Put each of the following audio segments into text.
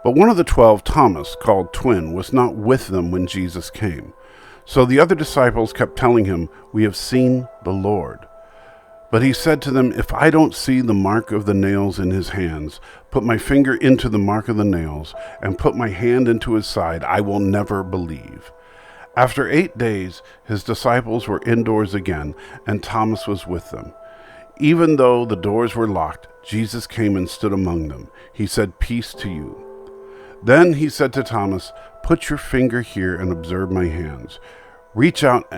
But one of the 12, Thomas, called Twin, was not with them when Jesus came. So the other disciples kept telling him, "We have seen the Lord." But he said to them, "If I don't see the mark of the nails in his hands, put my finger into the mark of the nails, and put my hand into his side, I will never believe." After 8 days, his disciples were indoors again, and Thomas was with them. Even though the doors were locked, Jesus came and stood among them. He said, "Peace to you." Then he said to Thomas, "Put your finger here and observe my hands. Reach out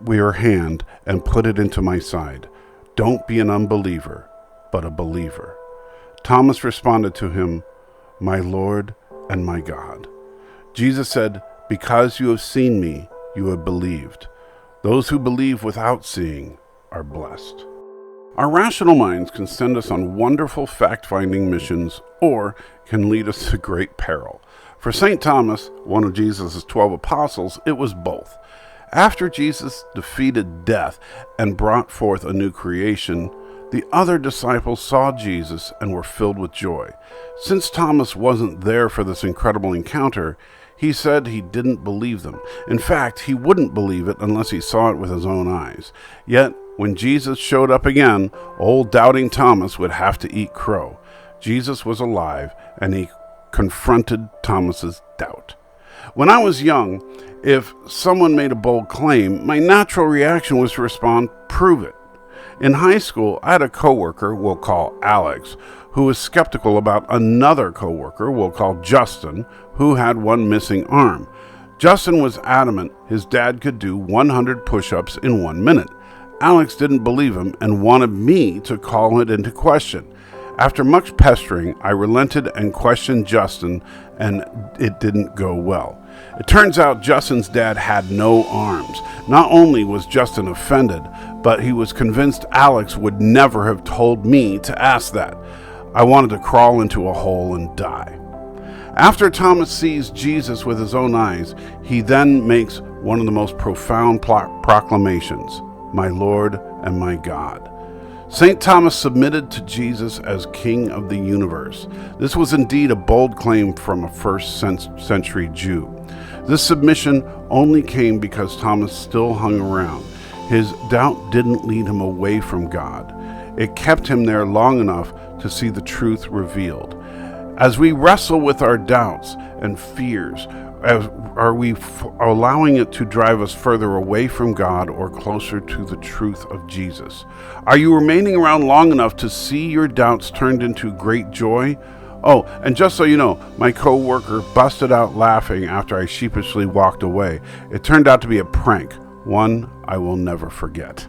your hand and put it into my side. Don't be an unbeliever, but a believer." Thomas responded to him, "My Lord and my God." Jesus said, "Because you have seen me, you have believed. Those who believe without seeing are blessed." Our rational minds can send us on wonderful fact-finding missions or can lead us to great peril. For St. Thomas, one of Jesus' 12 apostles, it was both. After Jesus defeated death and brought forth a new creation, the other disciples saw Jesus and were filled with joy. Since Thomas wasn't there for this incredible encounter, he said he didn't believe them. In fact, he wouldn't believe it unless he saw it with his own eyes. Yet, when Jesus showed up again, old doubting Thomas would have to eat crow. Jesus was alive, and he confronted Thomas's doubt. When I was young, if someone made a bold claim, my natural reaction was to respond, "Prove it." In high school, I had a coworker we'll call Alex, who was skeptical about another coworker we'll call Justin, who had one missing arm. Justin was adamant his dad could do 100 push-ups in 1 minute. Alex didn't believe him and wanted me to call it into question. After much pestering, I relented and questioned Justin, and it didn't go well. It turns out Justin's dad had no arms. Not only was Justin offended, but he was convinced Alex would never have told me to ask that. I wanted to crawl into a hole and die. After Thomas sees Jesus with his own eyes, he then makes one of the most profound proclamations, "My Lord and my God." St. Thomas submitted to Jesus as King of the universe. This was indeed a bold claim from a first-century Jew. This submission only came because Thomas still hung around. His doubt didn't lead him away from God. It kept him there long enough to see the truth revealed. As we wrestle with our doubts and fears, are we allowing it to drive us further away from God or closer to the truth of Jesus? Are you remaining around long enough to see your doubts turned into great joy? Oh, and just so you know, my coworker busted out laughing after I sheepishly walked away. It turned out to be a prank, one I will never forget.